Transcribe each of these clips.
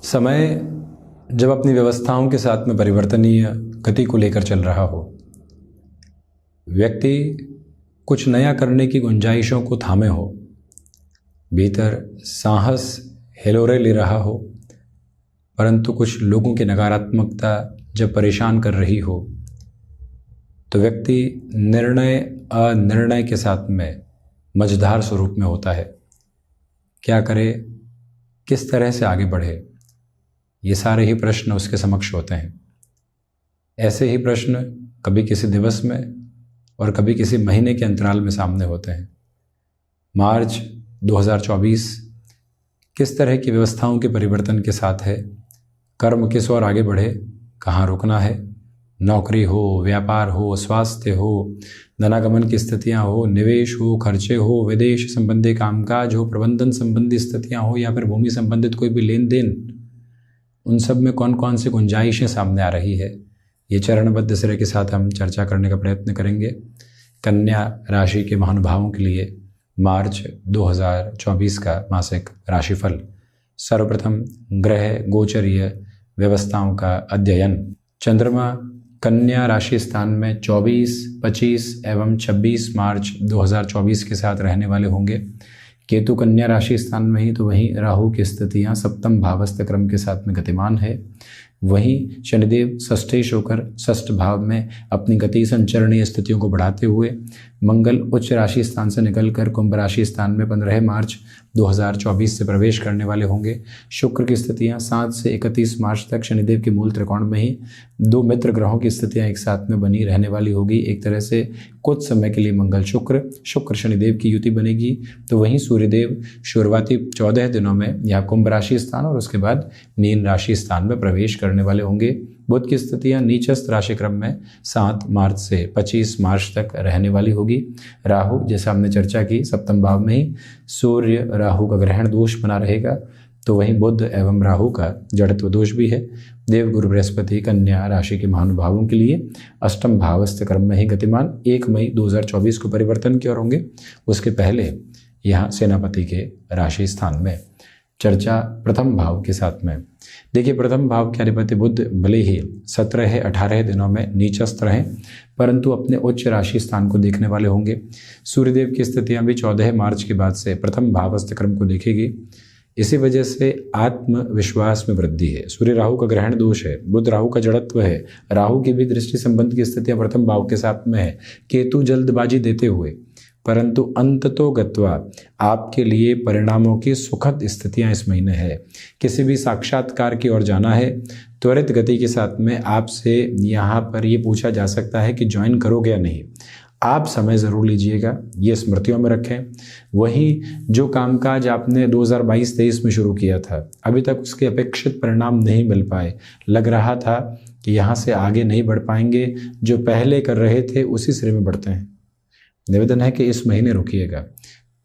समय जब अपनी व्यवस्थाओं के साथ में परिवर्तनीय गति को लेकर चल रहा हो, व्यक्ति कुछ नया करने की गुंजाइशों को थामे हो, भीतर साहस हिलोरे ले रहा हो, परंतु कुछ लोगों की नकारात्मकता जब परेशान कर रही हो, तो व्यक्ति निर्णय अनिर्णय के साथ में मझधार स्वरूप में होता है। क्या करे, किस तरह से आगे बढ़े, ये सारे ही प्रश्न उसके समक्ष होते हैं। ऐसे ही प्रश्न कभी किसी दिवस में और कभी किसी महीने के अंतराल में सामने होते हैं। मार्च 2024 किस तरह की व्यवस्थाओं के परिवर्तन के साथ है, कर्म किस ओर आगे बढ़े, कहाँ रुकना है, नौकरी हो, व्यापार हो, स्वास्थ्य हो, धनागमन की स्थितियाँ हो, निवेश हो, खर्चे हो, विदेश संबंधी कामकाज हो, प्रबंधन संबंधी स्थितियाँ हो, या फिर भूमि संबंधित कोई भी लेन देन, उन सब में कौन कौन सी गुंजाइशें सामने आ रही है, ये चरणबद्ध सिरे के साथ हम चर्चा करने का प्रयत्न करेंगे। कन्या राशि के महानुभावों के लिए मार्च 2024 का मासिक राशिफल। सर्वप्रथम ग्रह गोचरीय व्यवस्थाओं का अध्ययन। चंद्रमा कन्या राशि स्थान में 24, 25 एवं 26 मार्च 2024 के साथ रहने वाले होंगे। केतु कन्या राशि स्थान में ही, तो वहीं राहु की स्थितियां सप्तम भावस्थ क्रम के साथ में गतिमान है। वहीं शनिदेव षष्ठेश होकर षष्ठ भाव में अपनी गति संचरणीय स्थितियों को बढ़ाते हुए मंगल उच्च राशि स्थान से निकलकर कुंभ राशि स्थान में 15 मार्च 2024 से प्रवेश करने वाले होंगे। शुक्र की स्थितियां 7 से 31 मार्च तक शनिदेव के मूल त्रिकोण में ही दो मित्र ग्रहों की स्थितियां एक साथ में बनी रहने वाली होगी। एक तरह से कुछ समय के लिए मंगल शुक्र शनिदेव की युति बनेगी। तो वहीं सूर्यदेव शुरुआती 14 दिनों में यह कुंभ राशि स्थान और उसके बाद मीन राशि स्थान में प्रवेश करने वाले होंगे। बुध की स्थितियां नीचस्थ राशि क्रम में 7 मार्च से 25 मार्च तक रहने वाली होगी। राहु, जैसा हमने चर्चा की, सप्तम भाव में ही सूर्य राहु का ग्रहण दोष बना रहेगा। तो वहीं बुध एवं राहु का जड़त्व दोष भी है। देव गुरु बृहस्पति कन्या राशि के महानुभावों के लिए अष्टम भावस्थ क्रम में ही गतिमान 1 मई 2024 को परिवर्तन की ओर होंगे। उसके पहले यहाँ सेनापति के राशि स्थान में चर्चा प्रथम भाव के साथ में। देखिए, प्रथम भाव के अधिपति बुध भले ही 17-18 दिनों में नीचस्थ रहें, परंतु अपने उच्च राशि स्थान को देखने वाले होंगे। सूर्यदेव की स्थितियां भी 14 मार्च के बाद से प्रथम भावस्थ क्रम को देखेगी। इसी वजह से आत्मविश्वास में वृद्धि है। सूर्य राहु का ग्रहण दोष है, बुध राहु का जड़त्व है, राहु की भी दृष्टि संबंध की स्थितियां प्रथम भाव के साथ में है। केतु जल्दबाजी देते हुए परंतु अंततो गत्वा आपके लिए परिणामों की सुखद स्थितियां इस महीने है। किसी भी साक्षात्कार की ओर जाना है, त्वरित गति के साथ में आपसे यहाँ पर ये पूछा जा सकता है कि ज्वाइन करोगे या नहीं। आप समय ज़रूर लीजिएगा, ये स्मृतियों में रखें। वही जो कामकाज आपने 2022-23 में शुरू किया था, अभी तक उसके अपेक्षित परिणाम नहीं मिल पाए, लग रहा था कि यहाँ से आगे नहीं बढ़ पाएंगे, जो पहले कर रहे थे उसी सिरे में बढ़ते हैं। निवेदन है कि इस महीने रुकिएगा,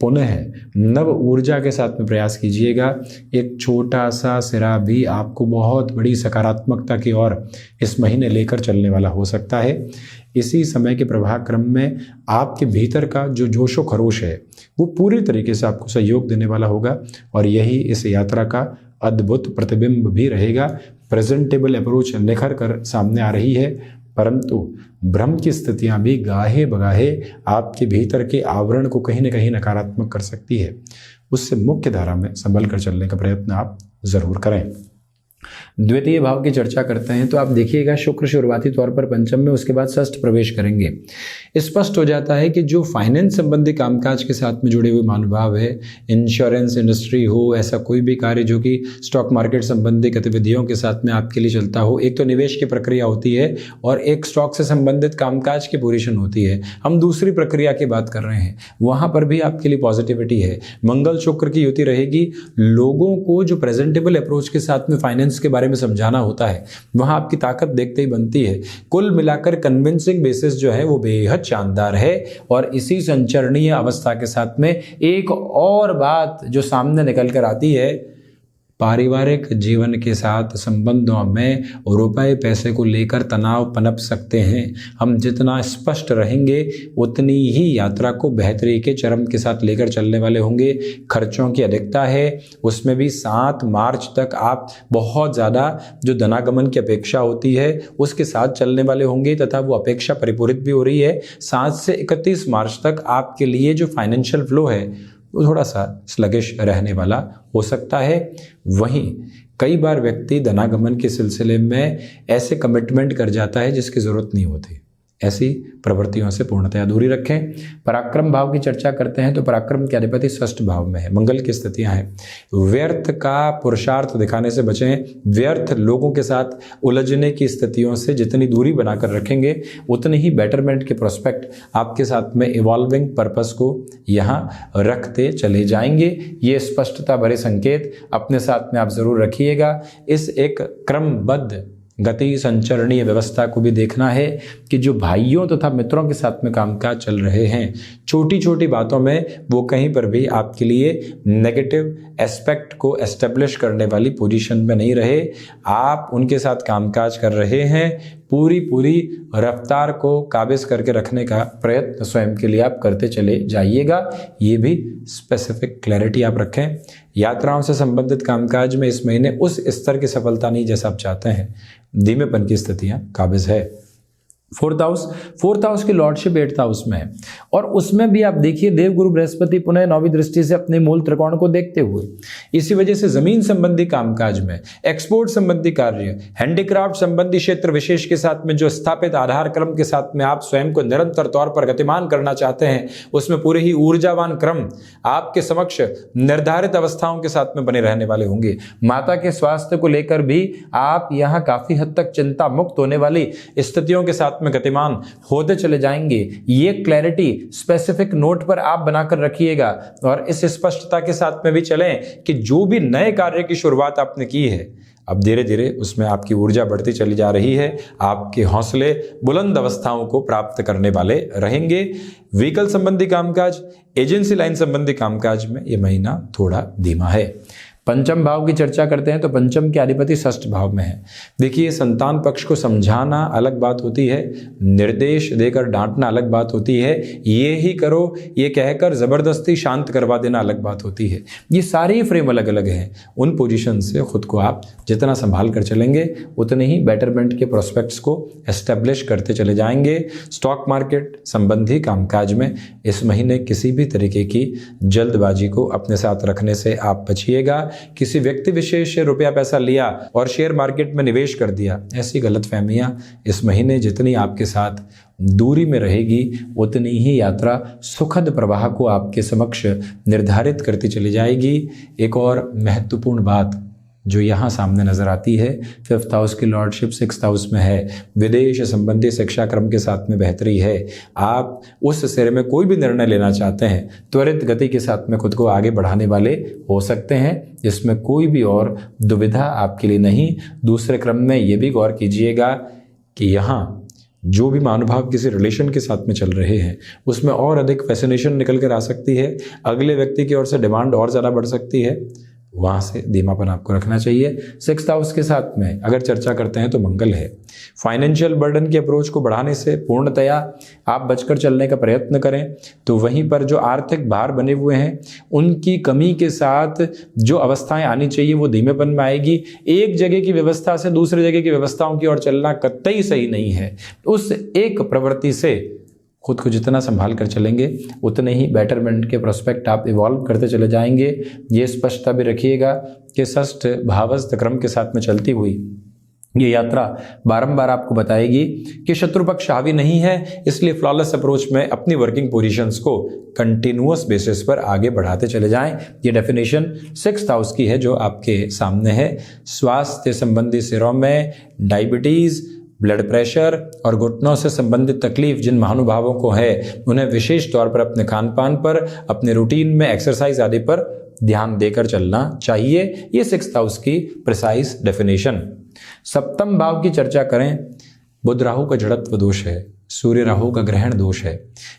पुनः नव ऊर्जा के साथ में प्रयास कीजिएगा। एक छोटा सा सिरा भी आपको बहुत बड़ी सकारात्मकता की ओर इस महीने लेकर चलने वाला हो सकता है। इसी समय के प्रभाव क्रम में आपके भीतर का जो जोशो खरोश है वो पूरी तरीके से आपको सहयोग देने वाला होगा, और यही इस यात्रा का अद्भुत प्रतिबिंब भी रहेगा। प्रेजेंटेबल अप्रोच निखर कर सामने आ रही है, परंतु भ्रम की स्थितियां भी गाहे बगाहे आपके भीतर के आवरण को कहीं न कहीं नकारात्मक कर सकती है। उससे मुख्य धारा में संभल कर चलने का प्रयत्न आप जरूर करें। द्वितीय भाव की चर्चा करते हैं तो आप देखिएगा, शुक्र शुरुआती तौर पर पंचम में, उसके बाद षष्ठ प्रवेश करेंगे। स्पष्ट हो जाता है कि जो फाइनेंस संबंधी कामकाज के साथ में जुड़े हुए महानुभाव है, इंश्योरेंस इंडस्ट्री हो, ऐसा कोई भी कार्य जो कि स्टॉक मार्केट संबंधी गतिविधियों के साथ में आपके लिए चलता हो, एक तो निवेश की प्रक्रिया होती है और एक स्टॉक से संबंधित कामकाज की पोजीशन होती है। हम दूसरी प्रक्रिया की बात कर रहे हैं, वहां पर भी आपके लिए पॉजिटिविटी है। मंगल शुक्र की युति रहेगी। लोगों को जो प्रेजेंटेबल अप्रोच के साथ में फाइनेंस के बारे में समझाना होता है, वहां आपकी ताकत देखते ही बनती है। कुल मिलाकर कन्विंसिंग बेसिस जो है वो बेहद शानदार है। और इसी संचरणीय अवस्था के साथ में एक और बात जो सामने निकल कर आती है, पारिवारिक जीवन के साथ संबंधों में रुपए पैसे को लेकर तनाव पनप सकते हैं। हम जितना स्पष्ट रहेंगे उतनी ही यात्रा को बेहतरी के चरम के साथ लेकर चलने वाले होंगे। खर्चों की अधिकता है, उसमें भी 7 मार्च तक आप बहुत ज़्यादा जो धनागमन की अपेक्षा होती है उसके साथ चलने वाले होंगे तथा वो अपेक्षा परिपूरित भी हो रही है। 7 से 31 मार्च तक आपके लिए जो फाइनेंशियल फ्लो है वो थोड़ा सा स्लगिश रहने वाला हो सकता है। वहीं कई बार व्यक्ति धनागमन के सिलसिले में ऐसे कमिटमेंट कर जाता है जिसकी ज़रूरत नहीं होती। ऐसी प्रवृत्तियों से पूर्णतया दूरी रखें। पराक्रम भाव की चर्चा करते हैं तो पराक्रम के अधिपति षष्ठ भाव में है, मंगल की स्थितियां हैं। व्यर्थ का पुरुषार्थ दिखाने से बचें। व्यर्थ लोगों के साथ उलझने की स्थितियों से जितनी दूरी बनाकर रखेंगे उतनी ही बेटरमेंट के प्रोस्पेक्ट आपके साथ में इवॉल्विंग पर्पस को यहाँ रखते चले जाएंगे। ये स्पष्टता भरे संकेत अपने साथ में आप जरूर रखिएगा। इस एक क्रमबद्ध गति संचरणीय व्यवस्था को भी देखना है कि जो भाइयों तथा मित्रों के साथ में कामकाज चल रहे हैं, छोटी छोटी बातों में वो कहीं पर भी आपके लिए नेगेटिव एस्पेक्ट को एस्टेब्लिश करने वाली पोजीशन में नहीं रहे। आप उनके साथ कामकाज कर रहे हैं, पूरी रफ्तार को काबिज करके रखने का प्रयत्न स्वयं के लिए आप करते चले जाइएगा। ये भी स्पेसिफिक क्लैरिटी आप रखें। यात्राओं से संबंधित कामकाज में इस महीने उस स्तर की सफलता नहीं जैसा आप चाहते हैं, धीमेपन की स्थितियां काबिज है। फोर्थ हाउस की लॉर्डशिप 8th हाउस में है और उसमें भी आप देखिए देवगुरु बृहस्पति पुनः 9वीं दृष्टि से अपने मूल त्रिकोण को देखते हुए, इसी वजह से जमीन संबंधी कामकाज में, एक्सपोर्ट संबंधी कार्य, हैंडीक्राफ्ट संबंधी क्षेत्र विशेष के साथ में जो स्थापित आधार क्रम के साथ में आप स्वयं को निरंतर तौर पर गतिमान करना चाहते हैं, उसमें पूरे ही ऊर्जावान क्रम आपके समक्ष निर्धारित अवस्थाओं के साथ में बने रहने वाले होंगे। माता के स्वास्थ्य को लेकर भी आप यहाँ काफी हद तक चिंता मुक्त होने वाली स्थितियों के साथ में गतिमान होते चले जाएंगे। ये क्लैरिटी स्पेसिफिक नोट पर आप बनाकर रखिएगा और इस स्पष्टता के साथ में भी चलें कि जो भी नए कार्य की शुरुआत आपने की है, अब धीरे धीरे उसमें आपकी ऊर्जा बढ़ती चली जा रही है। आपके हौसले बुलंद अवस्थाओं को प्राप्त करने वाले रहेंगे। व्हीकल संबंधी कामकाज, एजेंसी लाइन संबंधी कामकाज में यह महीना थोड़ा धीमा है। पंचम भाव की चर्चा करते हैं तो पंचम के अधिपति षष्ठ भाव में है। देखिए, संतान पक्ष को समझाना अलग बात होती है, निर्देश देकर डांटना अलग बात होती है, ये ही करो ये कहकर जबरदस्ती शांत करवा देना अलग बात होती है। ये सारे फ्रेम अलग अलग हैं। उन पोजीशन से खुद को आप जितना संभाल कर चलेंगे उतने ही बेटरमेंट के प्रोस्पेक्ट्स को एस्टेब्लिश करते चले जाएंगे। स्टॉक मार्केट संबंधी कामकाज में इस महीने किसी भी तरीके की जल्दबाजी को अपने साथ रखने से आप बचिएगा। किसी व्यक्ति विशेष से रुपया पैसा लिया और शेयर मार्केट में निवेश कर दिया, ऐसी गलतफहमियां इस महीने जितनी आपके साथ दूरी में रहेगी उतनी ही यात्रा सुखद प्रवाह को आपके समक्ष निर्धारित करती चली जाएगी। एक और महत्वपूर्ण बात जो यहाँ सामने नजर आती है, 5th हाउस की लॉर्डशिप 6th हाउस में है। विदेश संबंधी शिक्षा क्रम के साथ में बेहतरी है। आप उस सिरे में कोई भी निर्णय लेना चाहते हैं, त्वरित गति के साथ में खुद को आगे बढ़ाने वाले हो सकते हैं। इसमें कोई भी और दुविधा आपके लिए नहीं। दूसरे क्रम में ये भी गौर कीजिएगा कि यहाँ जो भी महानुभाव किसी रिलेशन के साथ में चल रहे हैं उसमें और अधिक फैसिनेशन निकल कर आ सकती है। अगले व्यक्ति की ओर से डिमांड और ज़्यादा बढ़ सकती है, वहाँ से धीमापन आपको रखना चाहिए। 6th हाउस के साथ में अगर चर्चा करते हैं तो मंगल है। फाइनेंशियल बर्डन की अप्रोच को बढ़ाने से पूर्णतया आप बचकर चलने का प्रयत्न करें, तो वहीं पर जो आर्थिक भार बने हुए हैं उनकी कमी के साथ जो अवस्थाएं आनी चाहिए वो धीमेपन में आएगी। एक जगह की व्यवस्था से दूसरी जगह की व्यवस्थाओं की ओर चलना कतई सही नहीं है। उस एक प्रवृत्ति से खुद को जितना संभाल कर चलेंगे उतने ही बेटरमेंट के प्रोस्पेक्ट आप इवॉल्व करते चले जाएंगे। ये स्पष्टता भी रखिएगा कि षष्ठ भावस्थ क्रम के साथ में चलती हुई ये यात्रा बारंबार आपको बताएगी कि शत्रु पक्ष हावी नहीं है, इसलिए फ्लॉलेस अप्रोच में अपनी वर्किंग पोजीशंस को कंटिन्यूअस बेसिस पर आगे बढ़ाते चले जाएं। ये डेफिनेशन 6th हाउस की है जो आपके सामने है। स्वास्थ्य संबंधी सिरों में डायबिटीज, ब्लड प्रेशर और घुटनों से संबंधित तकलीफ जिन महानुभावों को है उन्हें विशेष तौर पर अपने खान पान पर, अपने रूटीन में एक्सरसाइज आदि पर ध्यान देकर चलना चाहिए। ये 6th हाउस की प्रिसाइज डेफिनेशन। 7th भाव की चर्चा करें बुध राहु का जड़त्व दोष है, सूर्य राहु का ग्रहण दोष है।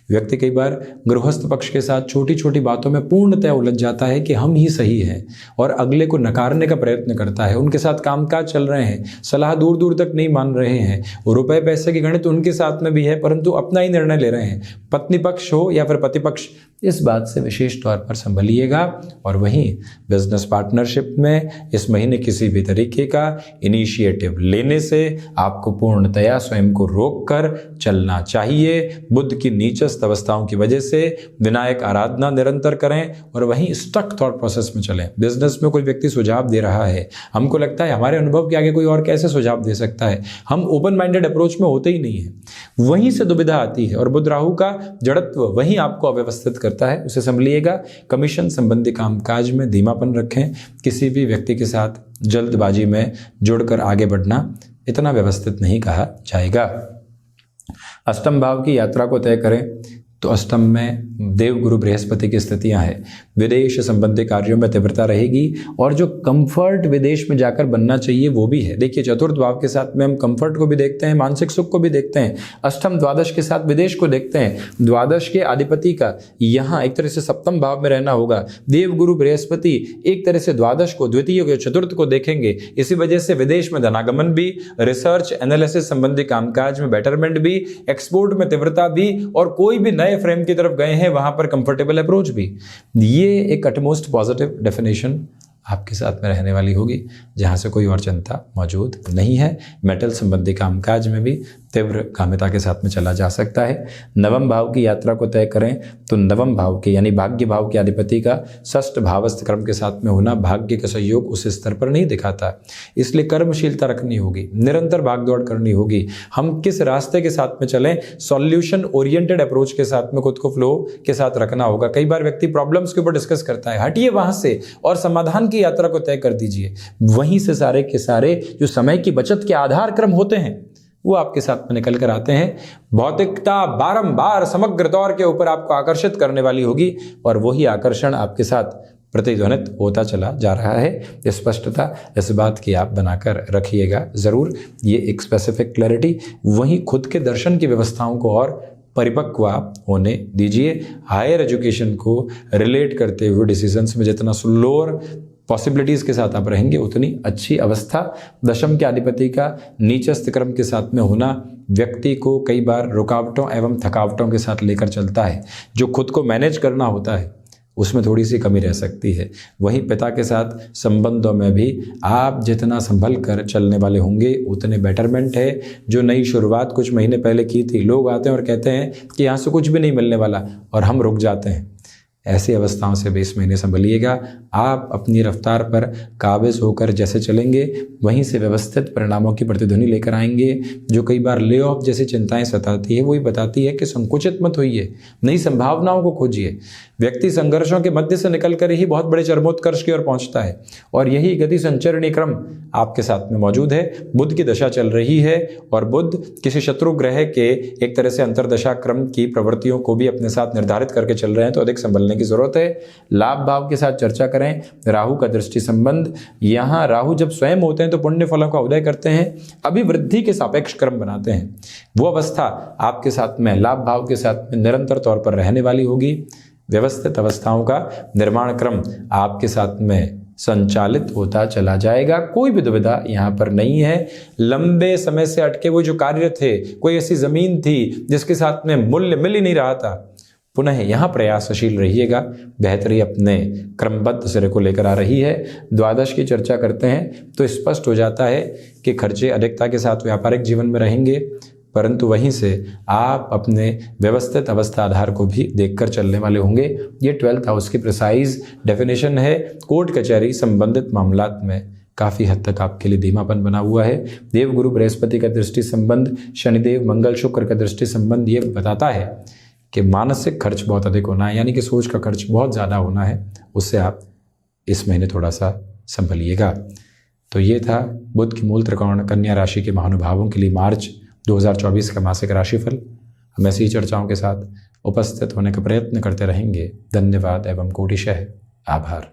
व्यक्ति कई बार गृहस्थ पक्ष के साथ छोटी छोटी बातों में पूर्णतः उलझ जाता है कि हम ही सही हैं और अगले को नकारने का प्रयत्न करता है। उनके साथ कामकाज चल रहे हैं, सलाह दूर दूर तक नहीं मान रहे हैं, रुपए पैसे की गणित उनके साथ में भी है, परंतु अपना ही निर्णय ले रहे हैं। पत्नी पक्ष हो या फिर पति पक्ष, इस बात से विशेष तौर पर संभलिएगा। और वहीं बिजनेस पार्टनरशिप में इस महीने किसी भी तरीके का इनिशिएटिव लेने से आपको पूर्णतया स्वयं को रोक कर चलना चाहिए। बुध की नीचस्थ अवस्थाओं की वजह से विनायक आराधना निरंतर करें और वहीं स्टक थॉट प्रोसेस में चलें। बिजनेस में कोई व्यक्ति सुझाव दे रहा है, हमको लगता है हमारे अनुभव के आगे कोई और कैसे सुझाव दे सकता है, हम ओपन माइंडेड अप्रोच में होते ही नहीं है, वहीं से दुविधा आती है। और बुध राहु का जड़त्व वहीं आपको अव्यवस्थित करता है, उसे संभलिएगा। कमीशन संबंधी कामकाज में धीमापन रखें। किसी भी व्यक्ति के साथ जल्दबाजी में जुड़कर आगे बढ़ना इतना व्यवस्थित नहीं कहा जाएगा। अष्टम भाव की यात्रा को तय करें तो अष्टम में देवगुरु बृहस्पति की स्थितियां हैं। विदेश संबंधी कार्यों में तीव्रता रहेगी और जो कंफर्ट विदेश में जाकर बनना चाहिए वो भी है। देखिए, चतुर्थ भाव के साथ में हम कंफर्ट को भी देखते हैं, मानसिक सुख को भी देखते हैं। अष्टम द्वादश के साथ विदेश को देखते हैं। द्वादश के अधिपति का यहाँ एक तरह से सप्तम भाव में रहना होगा। देवगुरु बृहस्पति एक तरह से द्वादश को, द्वितीय को, चतुर्थ को देखेंगे। इसी वजह से विदेश में धनागमन भी, रिसर्च एनालिसिस संबंधी कामकाज में बेटरमेंट भी, एक्सपोर्ट में तीव्रता भी, और कोई भी नए फ्रेम की तरफ गए हैं वहां पर कंफर्टेबल अप्रोच भी। ये एक अटमोस्ट पॉजिटिव डेफिनेशन आपके साथ में रहने वाली होगी, जहां से कोई और चिंता मौजूद नहीं है। मेटल संबंधी कामकाज में भी तीव्र कामिता के साथ में चला जा सकता है। नवम भाव की यात्रा को तय करें तो नवम भाव के यानी भाग्य भाव के अधिपति का षष्ठ भावस्थ क्रम के साथ में होना भाग्य का सहयोग उस स्तर पर नहीं दिखाता, इसलिए कर्मशीलता रखनी होगी, निरंतर भागदौड़ करनी होगी। हम किस रास्ते के साथ में चलें, सॉल्यूशन ओरिएंटेड अप्रोच के साथ में खुद को फ्लो के साथ रखना होगा। कई बार व्यक्ति प्रॉब्लम्स के ऊपर डिस्कस करता है, हटिए वहां से और समाधान की यात्रा को तय कर दीजिए। वहीं से सारे के सारे जो समय की बचत के आधार क्रम होते हैं वो आपके साथ में निकल कर आते हैं। भौतिकता बारंबार समग्र तौर के ऊपर आपको आकर्षित करने वाली होगी और वही आकर्षण आपके साथ प्रतिध्वनित होता चला जा रहा है। स्पष्टता इस बात की आप बनाकर रखिएगा जरूर, ये एक स्पेसिफिक क्लैरिटी। वहीं खुद के दर्शन की व्यवस्थाओं को और परिपक्व होने दीजिए। हायर एजुकेशन को रिलेट करते हुए डिसीजंस में जितना स्लोअर पॉसिबिलिटीज़ के साथ आप रहेंगे उतनी अच्छी अवस्था। दशम के अधिपति का नीचस्थ क्रम के साथ में होना व्यक्ति को कई बार रुकावटों एवं थकावटों के साथ लेकर चलता है। जो खुद को मैनेज करना होता है उसमें थोड़ी सी कमी रह सकती है। वहीं पिता के साथ संबंधों में भी आप जितना संभल कर चलने वाले होंगे उतने बेटरमेंट है। जो नई शुरुआत कुछ महीने पहले की थी, लोग आते हैं और कहते हैं कि यहाँ से कुछ भी नहीं मिलने वाला और हम रुक जाते हैं। ऐसी अवस्थाओं से भी इस महीने संभलिएगा। आप अपनी रफ्तार पर काबिज होकर जैसे चलेंगे वहीं से व्यवस्थित परिणामों की प्रतिध्वनि लेकर आएंगे। जो कई बार ले ऑफ जैसी चिंताएं सताती है वही बताती है कि संकुचित मत होइए, नई संभावनाओं को खोजिए। व्यक्ति संघर्षों के मध्य से निकलकर ही बहुत बड़े चरमोत्कर्ष की ओर पहुंचता है और यही गति संचरणी क्रम आपके साथ में मौजूद है। बुध की दशा चल रही है और बुध किसी शत्रु ग्रह के एक तरह से अंतर्दशा क्रम की प्रवृत्तियों को भी अपने साथ निर्धारित करके चल रहे हैं, तो अधिक संभलने की जरूरत है। लाभ भाव के साथ चर्चा करें। राहु का दृष्टि संबंध, यहाँ राहु जब स्वयं होते हैं तो पुण्य फलों का उदय करते हैं, अभिवृद्धि के सापेक्ष क्रम बनाते हैं। वो अवस्था आपके साथ में लाभ भाव के साथ में निरंतर तौर पर रहने वाली होगी। व्यवस्थित अवस्थाओं का निर्माण क्रम आपके साथ में संचालित होता चला जाएगा। कोई भी दुविधा यहाँ पर नहीं है। लंबे समय से अटके हुए जो कार्य थे, कोई ऐसी जमीन थी जिसके साथ में मूल्य मिल ही नहीं रहा था, पुनः यहाँ प्रयासशील रहिएगा। बेहतरी अपने क्रमबद्ध सिरे को लेकर आ रही है। द्वादश की चर्चा करते हैं तो स्पष्ट हो जाता है कि खर्चे अधिकता के साथ व्यापारिक जीवन में रहेंगे, परंतु वहीं से आप अपने व्यवस्थित अवस्था आधार को भी देखकर चलने वाले होंगे। ये 12th हाउस की प्रिसाइज डेफिनेशन है। कोर्ट कचहरी संबंधित मामलात में काफ़ी हद तक आपके लिए धीमापन बना हुआ है। देवगुरु बृहस्पति का दृष्टि संबंध, शनिदेव मंगल शुक्र का दृष्टि संबंध ये बताता है कि मानसिक खर्च बहुत अधिक होना है, यानी कि सोच का खर्च बहुत ज़्यादा होना है। उससे आप इस महीने थोड़ा सा संभलिएगा। तो ये था बुध की मूल त्रिकोण कन्या राशि के महानुभावों के लिए मार्च 2024 का मासिक राशिफल। हम ऐसी चर्चाओं के साथ उपस्थित होने का प्रयत्न करते रहेंगे। धन्यवाद एवं कोटिशः आभार।